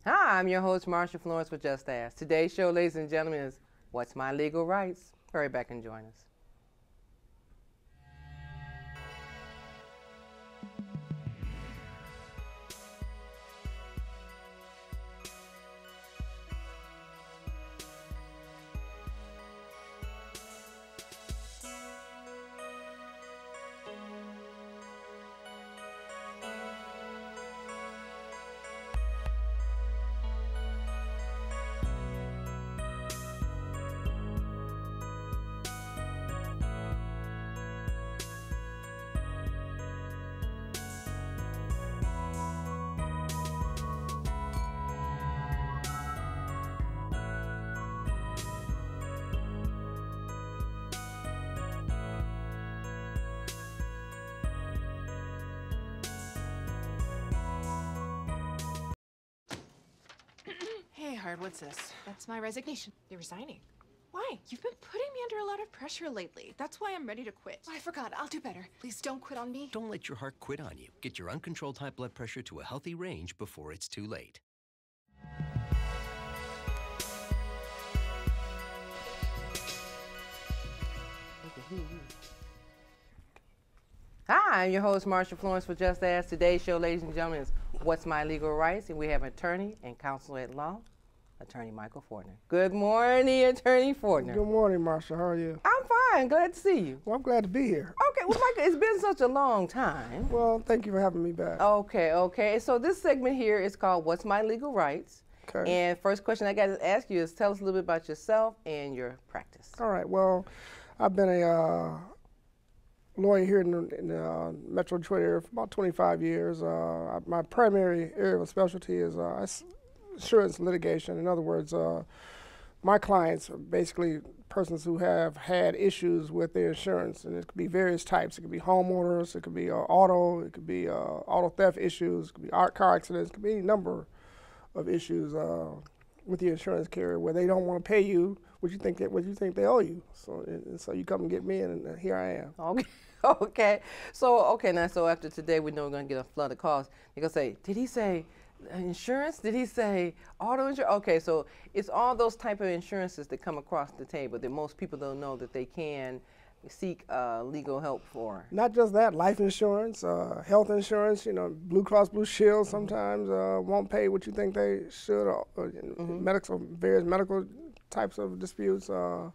Hi, I'm your host, Marsha Florence with Just Ask. Today's show, ladies and gentlemen, is What's My Legal Rights? Hurry back and join us. Hey, Hard, what's this? That's my resignation. You're resigning. Why? You've been putting me under a lot of pressure lately. That's why I'm ready to quit. Oh, I forgot. I'll do better. Please don't quit on me. Don't let your heart quit on you. Get your uncontrolled high blood pressure to a healthy range before it's too late. Hi, I'm your host, Marsha Florence with Just Ask. Today's show, ladies and gentlemen, is What's My Legal Rights? And we have attorney and counsel at law, Attorney Michael Fortner. Good morning, Attorney Fortner. Good morning, Marsha. How are you? I'm fine. Glad to see you. Well, I'm glad to be here. Okay, well, Michael, it's been such a long time. Well, thank you for having me back. Okay. So this segment here is called What's My Legal Rights? Okay. And first question I got to ask you is tell us a little bit about yourself and your practice. All right. Well, I've been a lawyer here in the Metro Detroit area for about 25 years. My primary area of specialty is insurance litigation. In other words, my clients are basically persons who have had issues with their insurance, and it could be various types. It could be homeowners, it could be auto, it could be auto theft issues, it could be car accidents, it could be any number of issues with the insurance carrier where they don't want to pay you what you think they owe you. So you come and get me, and here I am. Okay. So after today, we know we're going to get a flood of calls. They're going to say, did he say insurance? Did he say auto insurance? Okay, so it's all those type of insurances that come across the table that most people don't know that they can seek legal help for. Not just that, life insurance, health insurance, Blue Cross Blue Shield sometimes won't pay what you think they should, or various medical types of disputes, all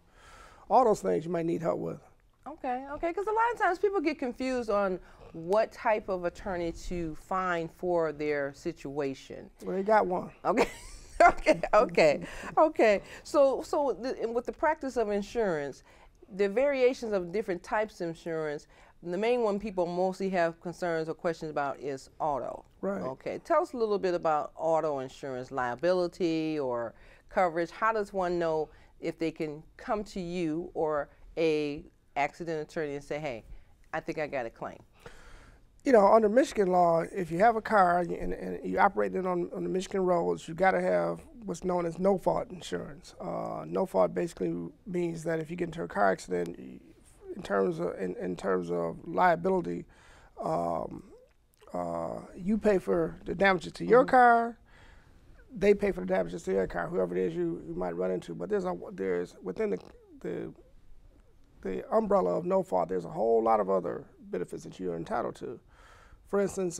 those things you might need help with. Okay, because a lot of times people get confused on what type of attorney to find for their situation. Well, they got one. Okay. So with the practice of insurance, the variations of different types of insurance, the main one people mostly have concerns or questions about is auto. Right. Okay. Tell us a little bit about auto insurance liability or coverage. How does one know if they can come to you or a accident attorney and say, hey, I think I got a claim? Under Michigan law, if you have a car and you operate it on the Michigan roads, you got to have what's known as no-fault insurance. No-fault basically means that if you get into a car accident, in terms of liability, you pay for the damages to your car. They pay for the damages to their car, whoever it is you might run into. But there's within the umbrella of no-fault, there's a whole lot of other benefits that you're entitled to. For instance,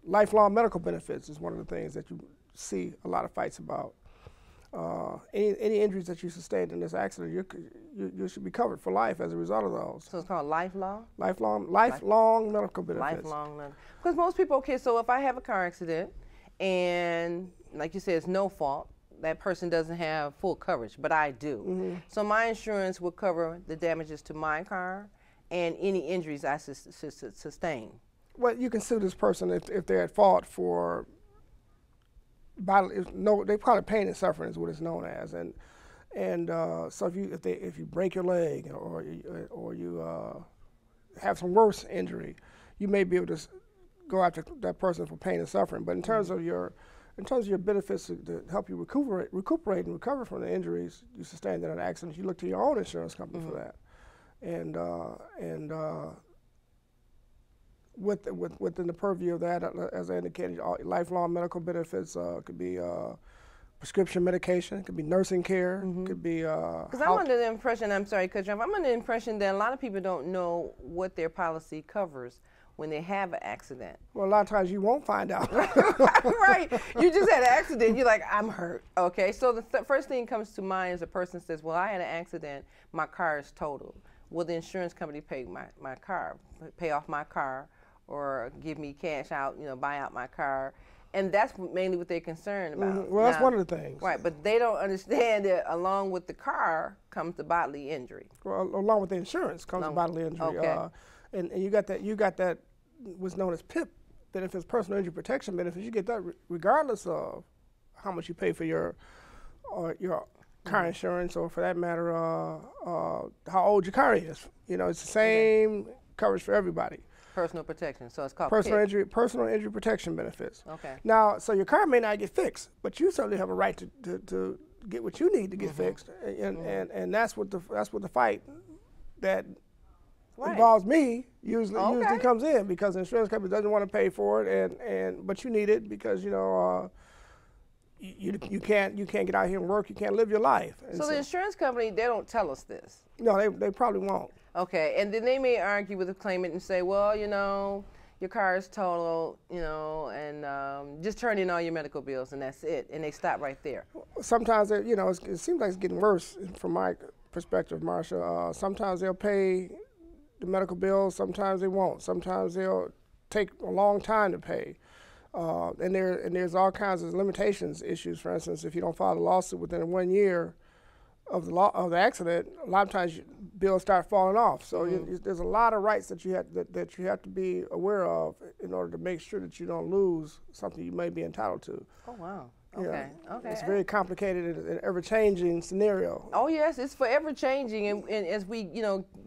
lifelong medical benefits is one of the things that you see a lot of fights about. Any injuries that you sustained in this accident, you should be covered for life as a result of those. So it's called lifelong? Lifelong medical benefits. Lifelong medical. Because most people, so if I have a car accident and, like you said, it's no fault, that person doesn't have full coverage, but I do. Mm-hmm. So my insurance will cover the damages to my car and any injuries I sustain. Well, you can sue this person if they're at fault for bodily. They call it pain and suffering is what it's known as, and so if you break your leg or you have some worse injury, you may be able to go after that person for pain and suffering. But in terms of your benefits to help you recuperate and recover from the injuries you sustained in an accident, you look to your own insurance company for that. And within the purview of that, as I indicated, lifelong medical benefits could be prescription medication, it could be nursing care, could be. Because I'm under the impression, I'm sorry, Coach, I'm under the impression that a lot of people don't know what their policy covers when they have an accident. Well, a lot of times you won't find out. Right. You just had an accident. You're like, I'm hurt. Okay. So the first thing comes to mind is a person says, well, I had an accident. My car is totaled. Will the insurance company pay my car, pay off my car, or give me cash out, buy out my car? And that's mainly what they're concerned about. Well, that's one of the things. Right. But they don't understand that along with the car comes the bodily injury. Well, along with the insurance comes the bodily injury. Okay. And you got that what's known as PIP benefits, personal injury protection benefits. You get that regardless of how much you pay for your car insurance, or for that matter, how old your car is. It's the same coverage for everybody. Personal protection. So it's called personal PIP. personal injury protection benefits. Okay. Now, so your car may not get fixed, but you certainly have a right to get what you need to get fixed, and that's what the fight that involves me usually comes in, because the insurance company doesn't want to pay for it, but you need it because you can't get out here and work, you can't live your life. And so the insurance company, they don't tell us this. No, they probably won't. Okay, and then they may argue with the claimant and say, well, your car is totaled, and just turn in all your medical bills and that's it, and they stop right there. Sometimes it seems like it's getting worse from my perspective, Marsha. Sometimes they'll pay the medical bills, sometimes they won't. Sometimes they'll take a long time to pay. And there's all kinds of limitations issues. For instance, if you don't file a lawsuit within 1 year of the accident, a lot of times bills start falling off. So there's a lot of rights that you have to be aware of in order to make sure that you don't lose something you may be entitled to. Oh wow. Okay. Okay. It's a very complicated and ever-changing scenario. Oh yes, it's forever changing, and as we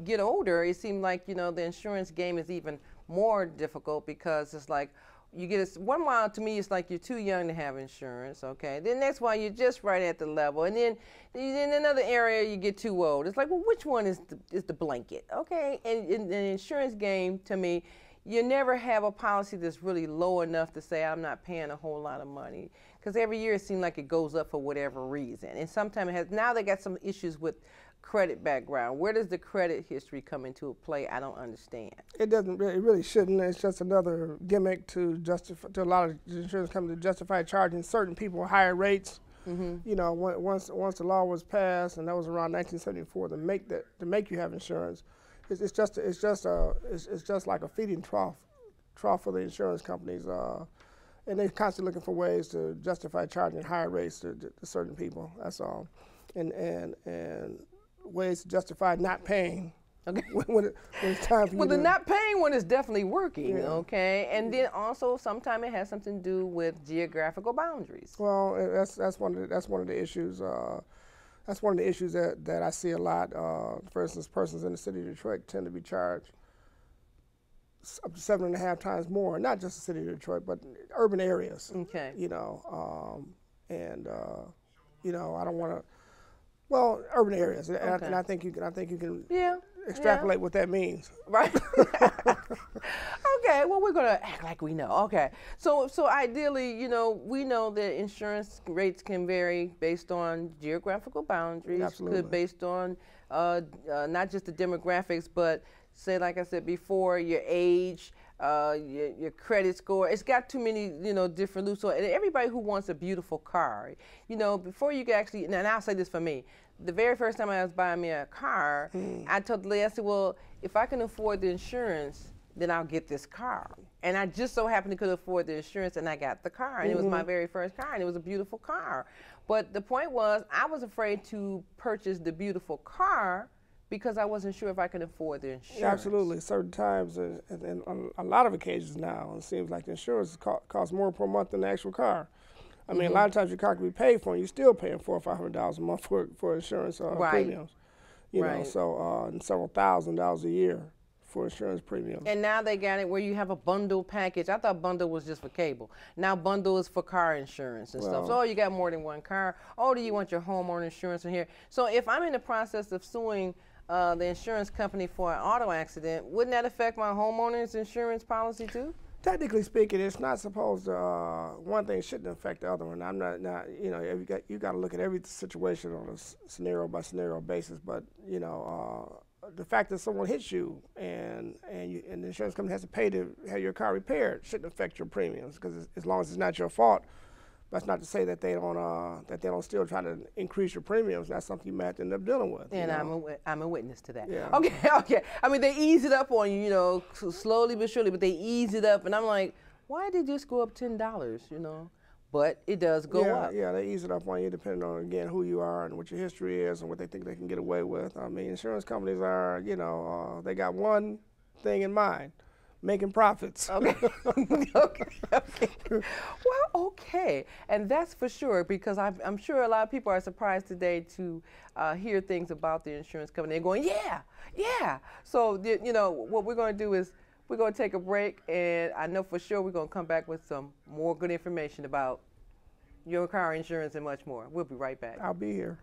get older, it seems like the insurance game is even more difficult, because it's like you get one while to me it's like you're too young to have insurance. Okay. Then next while you're just right at the level, and then in another area you get too old. It's like, well, which one is the blanket? Okay. And in the insurance game, to me, you never have a policy that's really low enough to say I'm not paying a whole lot of money, because every year it seems like it goes up for whatever reason. And sometimes it has. Now they got some issues with credit background. Where does the credit history come into play? I don't understand. It doesn't. It really shouldn't. It's just another gimmick to a lot of insurance companies to justify charging certain people higher rates. Once the law was passed, and that was around 1974, to make you have insurance. It's just like a feeding trough for the insurance companies, and they're constantly looking for ways to justify charging higher rates to certain people. That's all, and ways to justify not paying. Okay. when it's time for you the not paying one is definitely working. Yeah. Okay, and then also sometimes it has something to do with geographical boundaries. Well, that's one of the issues. That's one of the issues that I see a lot. For instance, persons in the city of Detroit tend to be charged up to 7.5 times more, not just the city of Detroit, but urban areas. Okay. I don't want to. Well, urban areas, and I think you can extrapolate what that means. Right. Okay. Well, we're gonna act like we know. Okay. So ideally, we know that insurance rates can vary based on geographical boundaries. Absolutely. Based on not just the demographics, but say, like I said before, your age, your credit score. It's got too many, different loops. So, and everybody who wants a beautiful car, before you can actually, and I'll say this for me, the very first time I was buying me a car, I told the lady, I said, well, if I can afford the insurance, then I'll get this car. And I just so happened to could afford the insurance, and I got the car, and it was my very first car, and it was a beautiful car. But the point was, I was afraid to purchase the beautiful car because I wasn't sure if I could afford the insurance. Yeah, absolutely. Certain times, and on a lot of occasions now, it seems like the insurance costs more per month than the actual car. I mean, a lot of times your car can be paid for, and you're still paying $400 or $500 a month for insurance premiums. And several $1,000s a year for insurance premiums. And now they got it where you have a bundle package. I thought bundle was just for cable. Now bundle is for car insurance and stuff. So you got more than one car. Do you want your homeowner insurance in here? So if I'm in the process of suing the insurance company for an auto accident, wouldn't that affect my homeowner's insurance policy too? Technically speaking, it's not supposed to. One thing shouldn't affect the other one. I'm not. You know, you got to look at every situation on a scenario by scenario basis. But you know, the fact that someone hits you and the insurance company has to pay to have your car repaired shouldn't affect your premiums, because as long as it's not your fault. That's not to say that they don't still try to increase your premiums. That's something you might have to end up dealing with. And I'm a witness to that. Yeah. Okay. I mean, they ease it up on you, you know, slowly but surely, but they ease it up, and I'm like, why did this go up $10? You know, but it does go up. Yeah, they ease it up on you depending on, again, who you are and what your history is and what they think they can get away with. I mean, insurance companies are, you know, they got one thing in mind: making profits. Okay. okay. Well, okay. And that's for sure, because I'm sure a lot of people are surprised today to hear things about the insurance company. They're going, yeah. So, you know, what we're going to do is we're going to take a break, and I know for sure we're going to come back with some more good information about your car insurance and much more. We'll be right back. I'll be here.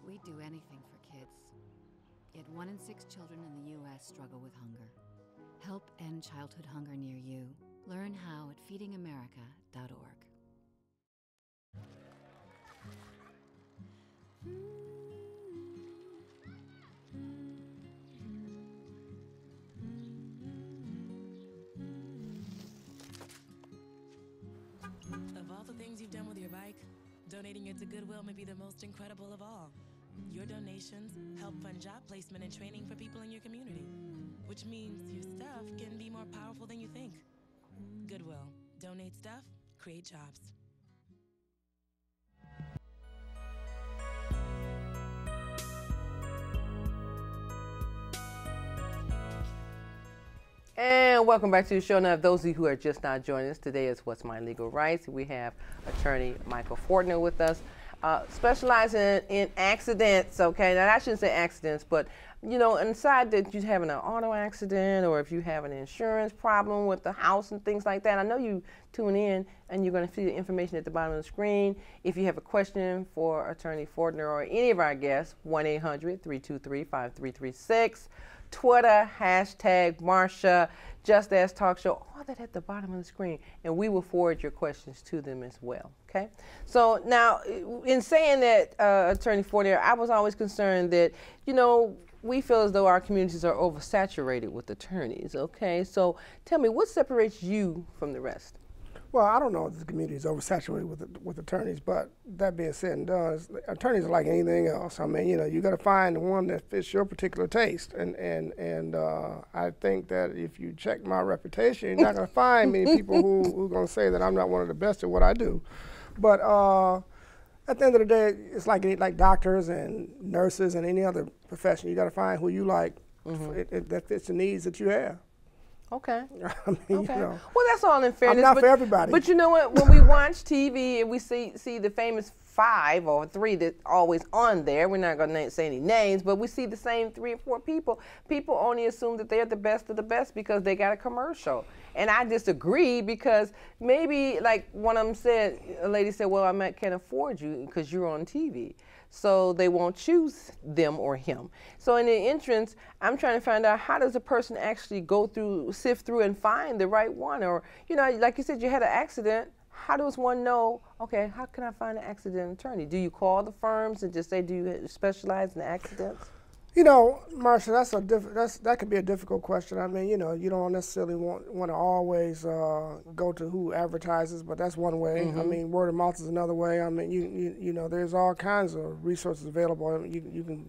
We do anything for kids. Yet 1 in 6 children in the U.S. struggle with hunger. Help end childhood hunger near you. Learn how at feedingamerica.org. Of all the things you've done with your bike, donating it to Goodwill may be the most incredible of all. Your donations help fund job placement and training for people in your community, which means your stuff can be more powerful than you think. Goodwill. Donate stuff, create jobs. And welcome back to the show. Now, those of you who are just now joining us, today is What's My Legal Rights. We have attorney Michael Fortner with us, specializing in accidents, okay? Now, I shouldn't say accidents, but, you know, inside that you're having an auto accident, or if you have an insurance problem with the house and things like that. I know you tune in and you're going to see the information at the bottom of the screen. If you have a question for attorney Fortner or any of our guests, 1-800-323-5336. Twitter, #Marsha, Just Ask Talk Show, all that at the bottom of the screen, and we will forward your questions to them as well, okay? So now, in saying that, Attorney Fortner, I was always concerned that, you know, we feel as though our communities are oversaturated with attorneys, okay? So tell me, what separates you from the rest? Well, I don't know if the community is oversaturated with attorneys, but that being said and done, attorneys are like anything else. I mean, you know, you got to find the one that fits your particular taste, and I think that if you check my reputation, you're not going to find many people who are going to say that I'm not one of the best at what I do. But at the end of the day, it's like doctors and nurses and any other profession. You got to find who you like that fits the needs that you have. Okay. I mean, okay. You know, well, that's all in fairness. I'm not for everybody. But you know what? When we watch TV and we see the famous 5 or 3 that's always on there, we're not going to say any names, but we see the same 3 or 4 people. People only assume that they're the best of the best because they got a commercial. And I disagree, because maybe, like one of them said, a lady said, well, I can't afford you because you're on TV. So they won't choose them or him. So in the entrance, I'm trying to find out, how does a person actually sift through and find the right one? Or, you know, like you said, you had an accident. How does one know, okay, how can I find an accident attorney? Do you call the firms and just say, do you specialize in accidents? You know, Marsha, that could be a difficult question. I mean, you know, you don't necessarily want to always go to who advertises, but that's one way. I mean, word of mouth is another way. I mean, you know, there's all kinds of resources available. I mean, you can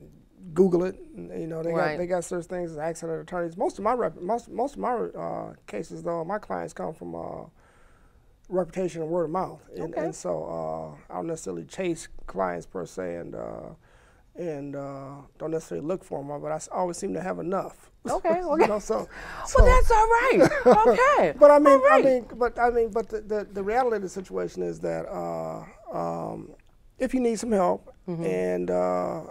Google it. You know, they got such things as accident attorneys. Most of my cases, though, my clients come from reputation and word of mouth, and so I don't necessarily chase clients per se, and and don't necessarily look for them, but I always seem to have enough. Okay, You okay. know, so Well, that's all right. Okay. But I mean, all right. but the reality of the situation is that if you need some help, and I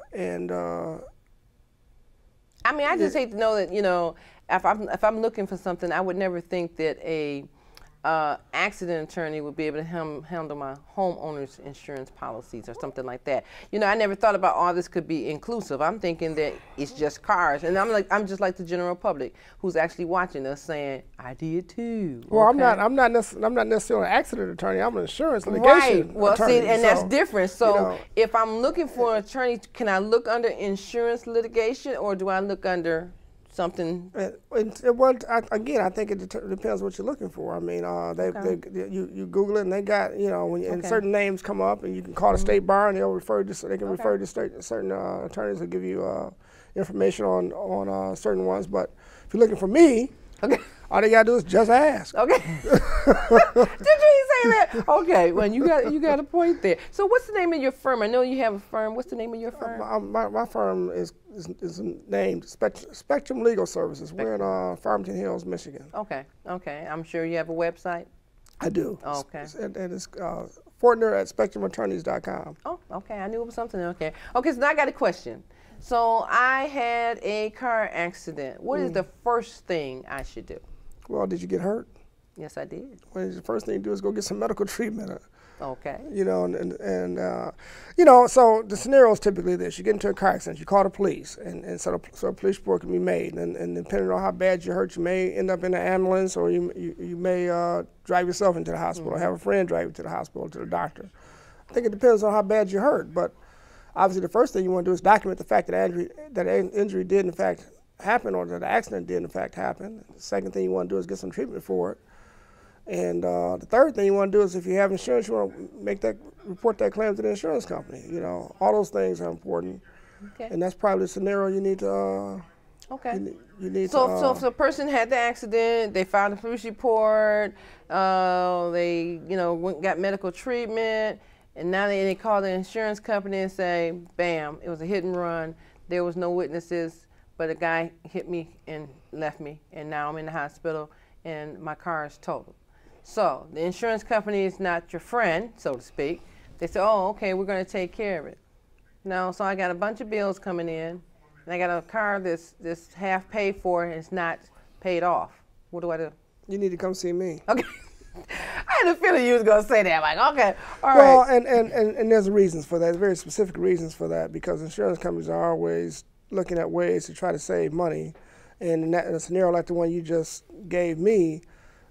mean, I just hate to know that, you know, if I'm looking for something, I would never think that a accident attorney would be able to handle my homeowner's insurance policies or something like that. You know, I never thought about all this could be inclusive. I'm thinking that it's just cars, and I'm just like the general public who's actually watching us saying, I did too. well, okay? I'm not necessarily an accident attorney. I'm an insurance litigation Right. Well, attorney. see, and that's different. So, you know, if I'm looking for an attorney, can I look under insurance litigation, or do I look under something? Again, I think it depends what you're looking for. I mean, you Google it, and they got, you know, and certain names come up, and you can call the state bar, and they'll refer to certain attorneys that give you information on certain ones. But if you're looking for me, all they gotta do is just ask. Okay. Did you say that? Okay. Well, you got a point there. So, what's the name of your firm? I know you have a firm. What's the name of your firm? My firm is named Spectrum Legal Services. We're in Farmington Hills, Michigan. Okay. Okay. I'm sure you have a website. I do. Okay. And it's Fortner at SpectrumAttorneys.com. Oh, okay. I knew it was something. Okay. Okay. So now I got a question. So I had a car accident. What is the first thing I should do? Well, did you get hurt? Yes, I did. Well, the first thing you do is go get some medical treatment. Okay. You know, and you know, so the scenario is typically this: you get into a car accident, you call the police, and so a police report can be made, and depending on how bad you're hurt, you may end up in an ambulance, or you may drive yourself into the hospital, or have a friend drive you to the hospital, to the doctor. I think it depends on how bad you're hurt, but obviously the first thing you want to do is document the fact that injury did in fact happen, or that the accident did in fact happen. The second thing you want to do is get some treatment for it. And the third thing you want to do is, if you have insurance, you want to report that claim to the insurance company. You know, all those things are important. Okay. And that's probably the scenario you need to. Okay. You need so if the person had the accident, they filed a police report, they got medical treatment, and now they call the insurance company and say, bam, it was a hit and run. There was no witnesses, but a guy hit me and left me, and now I'm in the hospital and my car is totaled. So the insurance company is not your friend, so to speak. They say, oh, okay, we're going to take care of it. No, so I got a bunch of bills coming in, and I got a car that's half paid for and it's not paid off. What do I do? You need to come see me. Okay. I had a feeling you was going to say that. I'm like, okay, all right. Well, and there's reasons for that, very specific reasons for that, because insurance companies are always looking at ways to try to save money. And in a scenario like the one you just gave me,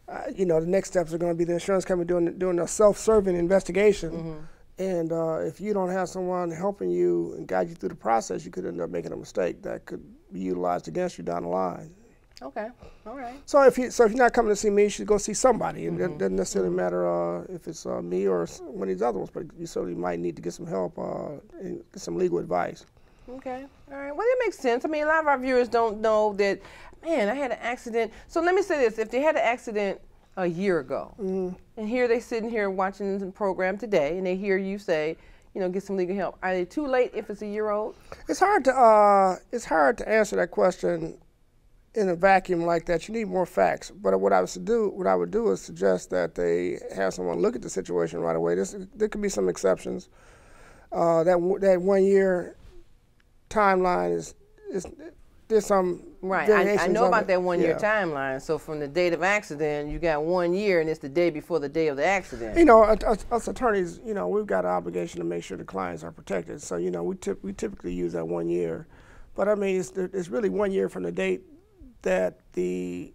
the next steps are going to be the insurance company doing a self-serving investigation. And if you don't have someone helping you and guide you through the process, you could end up making a mistake that could be utilized against you down the line. Okay, all right. So if you're not coming to see me, you should go see somebody. It doesn't necessarily matter if it's me or one of these other ones, but you certainly might need to get some help and get some legal advice. Okay, all right. Well, that makes sense. I mean, a lot of our viewers don't know that, man, I had an accident. So let me say this. If they had an accident a year ago, and here they sitting here watching the program today, and they hear you say, get some legal help, are they too late if it's a year old? It's hard to answer that question in a vacuum like that. You need more facts. But what I would do is suggest that they have someone look at the situation right away. There could be some exceptions. That 1 year timeline is there's some right. variations I know of about it. that 1 year timeline. So from the date of accident, you got 1 year, and it's the day before the day of the accident. Us attorneys, we've got an obligation to make sure the clients are protected. So we typically use that 1 year, but I mean it's really 1 year from the date that the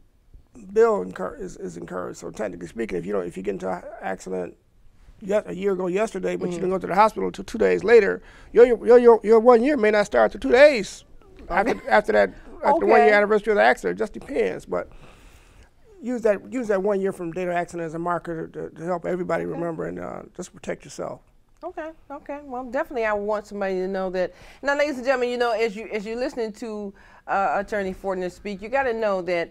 bill is incurred. So technically speaking, if you get into an accident a year ago yesterday, but you didn't go to the hospital until 2 days later, your 1 year may not start till 2 days after the 1 year anniversary of the accident. It just depends. But use that 1 year from the date of accident as a marker to help everybody remember and just protect yourself. Okay. Well, definitely I want somebody to know that. Now, ladies and gentlemen, as you're listening to Attorney Fortner speak, you got to know that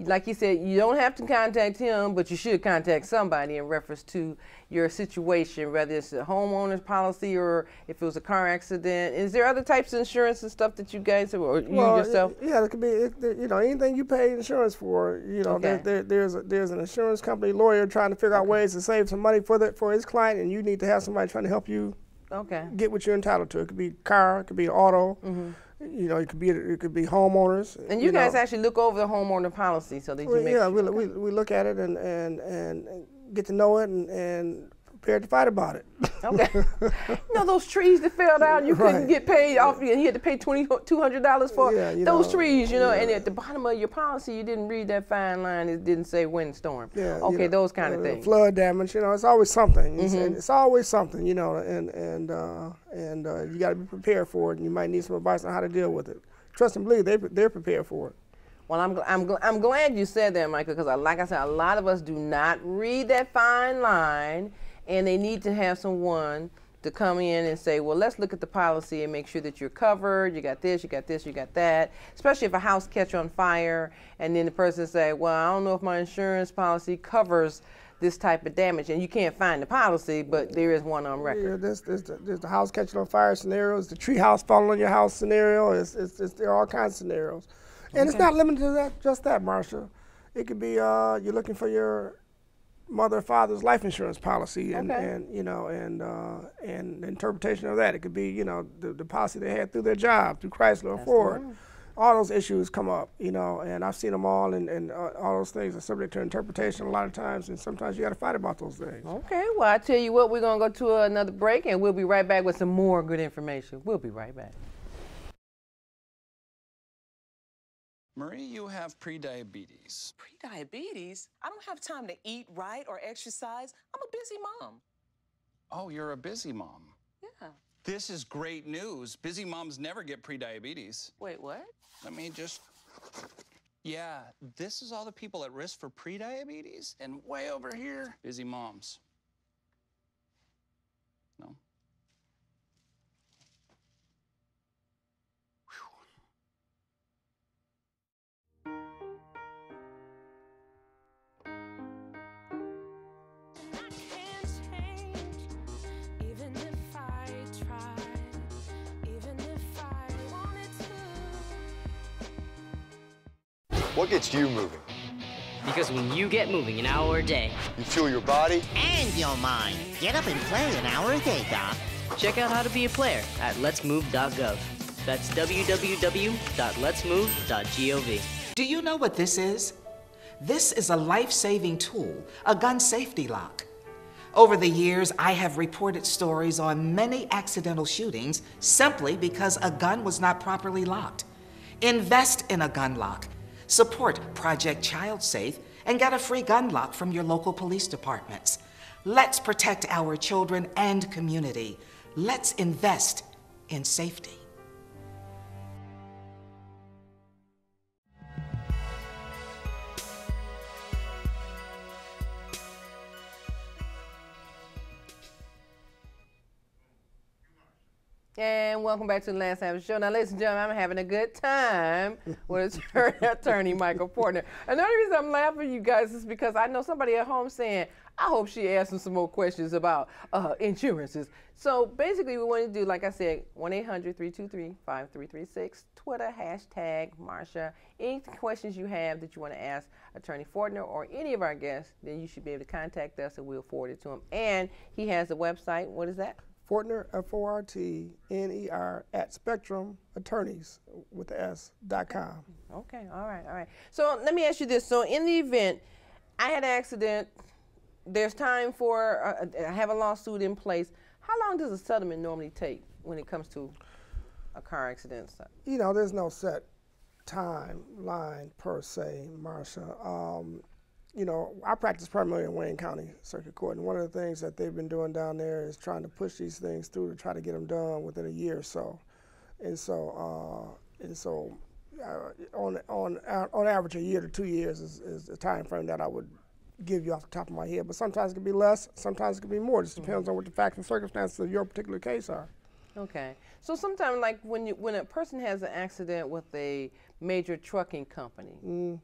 like you said, you don't have to contact him, but you should contact somebody in reference to your situation, whether it's a homeowner's policy or if it was a car accident. Is there other types of insurance and stuff that you guys have, or you yourself? Yeah, it could be, you know, anything you pay insurance for. You know, there's an insurance company lawyer trying to figure out ways to save some money for his client, and you need to have somebody trying to help you get what you're entitled to. It could be car, it could be auto. You know, it could be homeowners. And you guys actually look over the homeowner policy so that you make sure. we look at it and get to know it and prepared to fight about it. Okay. You know those trees that fell down, you couldn't get paid off, and you had to pay $200 for those trees, you know, and at the bottom of your policy, you didn't read that fine line, it didn't say windstorm. Okay, those kind of things. Flood damage, you know, it's always something. It's always something, you know, and you got to be prepared for it, and you might need some advice on how to deal with it. Trust and believe, they're prepared for it. Well, I'm glad you said that, Michael, because like I said, a lot of us do not read that fine line, and they need to have someone to come in and say, well, let's look at the policy and make sure that you're covered. You got this, you got this, you got that. Especially if a house catch on fire, and then the person say, well, I don't know if my insurance policy covers this type of damage, and you can't find the policy, but there is one on record. Yeah, there's the house catching on fire scenarios, the tree house falling on your house scenario. There are all kinds of scenarios. And it's not limited to just that, Marsha. It could be you're looking for your mother or father's life insurance policy, and you know, and the interpretation of that. It could be, you know, the policy they had through their job, through Chrysler or Ford. All those issues come up, you know, and I've seen them all, and all those things are subject to interpretation a lot of times, and sometimes you got to fight about those things. Okay, well, I tell you what, we're going to go to another break, and we'll be right back with some more good information. We'll be right back. Marie, you have prediabetes. Prediabetes? I don't have time to eat right or exercise. I'm a busy mom. Oh, you're a busy mom. Yeah. This is great news. Busy moms never get prediabetes. Wait, what? Let me just... Yeah, this is all the people at risk for prediabetes, and way over here, busy moms. No? What gets you moving? Because when you get moving an hour a day, you fuel your body and your mind. Get up and play an hour a day, Doc. Check out how to be a player at letsmove.gov. That's www.letsmove.gov. Do you know what this is? This is a life-saving tool, a gun safety lock. Over the years, I have reported stories on many accidental shootings simply because a gun was not properly locked. Invest in a gun lock. Support Project Child Safe and get a free gun lock from your local police departments. Let's protect our children and community. Let's invest in safety. And welcome back to the last half of the show. Now, ladies and gentlemen, I'm having a good time with attorney Michael Fortner. And the only reason I'm laughing, you guys, is because I know somebody at home saying, I hope she asks him some more questions about insurances. So basically, we want to do, like I said, 1-800-323-5336, Twitter, hashtag Marsha. Any questions you have that you want to ask Attorney Fortner or any of our guests, then you should be able to contact us and we'll forward it to him. And he has a website. What is that? Fortner, F-O-R-T-N-E-R, at spectrumattorneys.com. Okay, all right. So let me ask you this. So in the event I had an accident, there's time for, I have a lawsuit in place. How long does a settlement normally take when it comes to a car accident? You know, there's no set timeline per se, Marsha. You know, I practice primarily in Wayne County Circuit Court, and one of the things that they've been doing down there is trying to push these things through to try to get them done within a year or so. And so on average, a year to 2 years is the time frame that I would give you off the top of my head. But sometimes it can be less, sometimes it can be more. It just depends on what the facts and circumstances of your particular case are. Okay. So sometimes, like when a person has an accident with a major trucking company,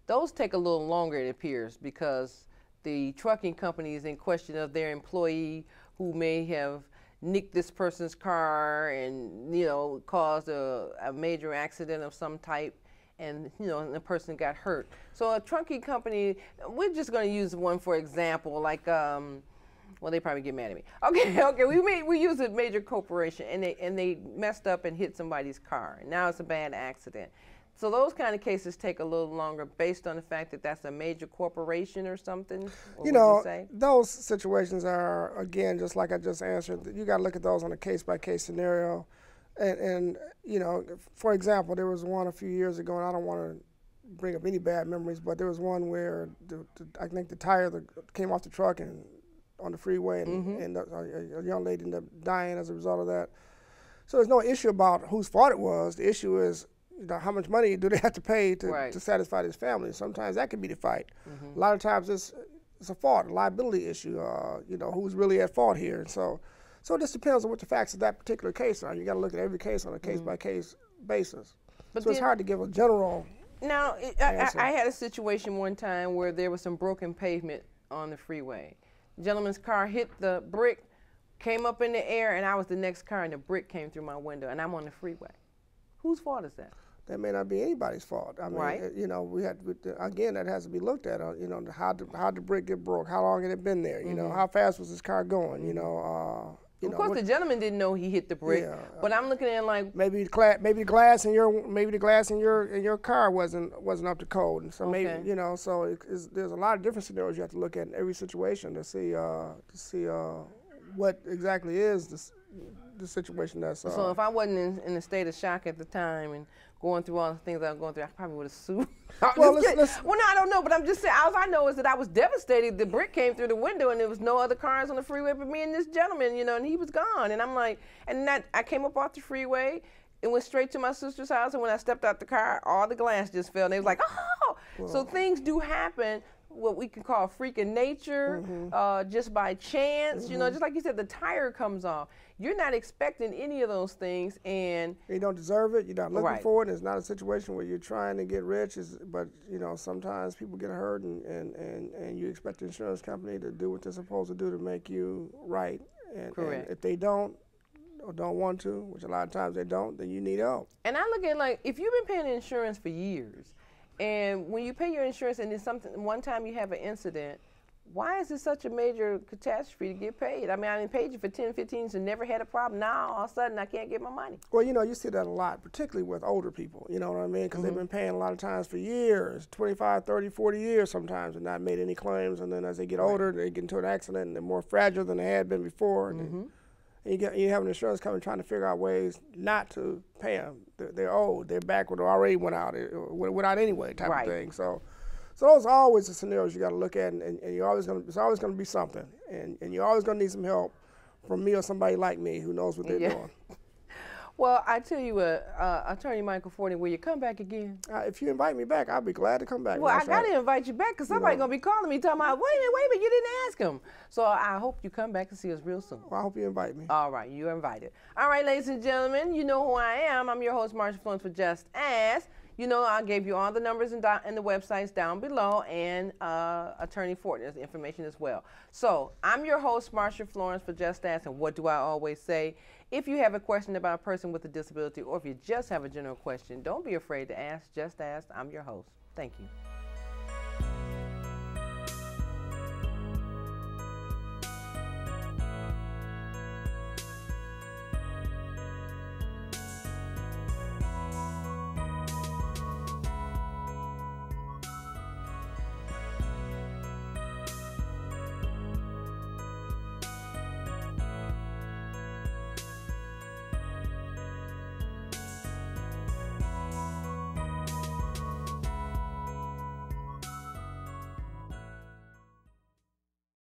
those take a little longer, it appears, because the trucking company is in question of their employee who may have nicked this person's car and, you know, caused a major accident of some type, and, you know, and the person got hurt. So a trucking company, we're just going to use one for example, like, well, they probably get mad at me. Okay, we use a major corporation, and they messed up and hit somebody's car. Now it's a bad accident. So those kind of cases take a little longer based on the fact that that's a major corporation or something? You know, those situations are, again, just like I just answered, you got to look at those on a case-by-case scenario. And, you know, for example, there was one a few years ago, and I don't want to bring up any bad memories, but there was one where I think the tire came off the truck and on the freeway, and a young lady ended up dying as a result of that. So there's no issue about whose fault it was. The issue is, you know, how much money do they have to pay to satisfy this family? Sometimes that can be the fight. A lot of times it's a fault, a liability issue. You know, who's really at fault here? And so it just depends on what the facts of that particular case are. You got to look at every case on a case-by-case basis. But so it's hard to give a general answer. I had a situation one time where there was some broken pavement on the freeway. The gentleman's car hit the brick, came up in the air, and I was the next car, and the brick came through my window, and I'm on the freeway. Whose fault is that? That may not be anybody's fault. I mean, you know, we had again, that has to be looked at. You know, how did the brick get broke? How long had it been there? You know, how fast was this car going? You know. Of course, the gentleman didn't know he hit the brick, but I'm looking at it like maybe the glass in your car wasn't up to code, and so maybe you know. So there's a lot of different scenarios you have to look at in every situation to see what exactly is the situation that's. So if I wasn't in a state of shock at the time and going through all the things I was going through, I probably would have sued. Well, no, I don't know, but I'm just saying, all I know is that I was devastated. The brick came through the window, and there was no other cars on the freeway but me and this gentleman, you know, and he was gone. And I'm like, I came up off the freeway and went straight to my sister's house, and when I stepped out the car, all the glass just fell, and they was like, oh! Well, so things do happen, what we can call freak of nature, just by chance, you know, just like you said, the tire comes off. You're not expecting any of those things, and you don't deserve it. You're not looking for it. It's not a situation where you're trying to get rich. But you know, sometimes people get hurt, and you expect the insurance company to do what they're supposed to do to make you right. And if they don't or don't want to, which a lot of times they don't, then you need help. And I look at it like, if you've been paying insurance for years, and when you pay your insurance and one time you have an incident, why is it such a major catastrophe to get paid? I mean, I paid you for 10, 15 years and never had a problem. Now, all of a sudden, I can't get my money. Well, you know, you see that a lot, particularly with older people, you know what I mean? Because they've been paying a lot of times for years, 25, 30, 40 years sometimes, and not made any claims. And then as they get older, they get into an accident, and they're more fragile than they had been before. And you have an insurance company trying to figure out ways not to pay them. They're old. They're backward or already went out anyway type of thing. So those are always the scenarios you got to look at, and you're always going to, it's always going to be something, and you're always going to need some help from me or somebody like me who knows what they're doing. Well, I tell you what, Attorney Michael Fortner, will you come back again? If you invite me back, I'll be glad to come back. Well, I got to invite you back because somebody's going to be calling me talking about, wait a minute, you didn't ask him. So I hope you come back and see us real soon. Well, I hope you invite me. All right, you're invited. All right, ladies and gentlemen, you know who I am. I'm your host, Marsha Florence for Just Ask. You know, I gave you all the numbers and the websites down below, and Attorney Fortner's information as well. So I'm your host, Marsha Florence for Just Ask, and what do I always say? If you have a question about a person with a disability, or if you just have a general question, don't be afraid to ask. Just ask. I'm your host. Thank you.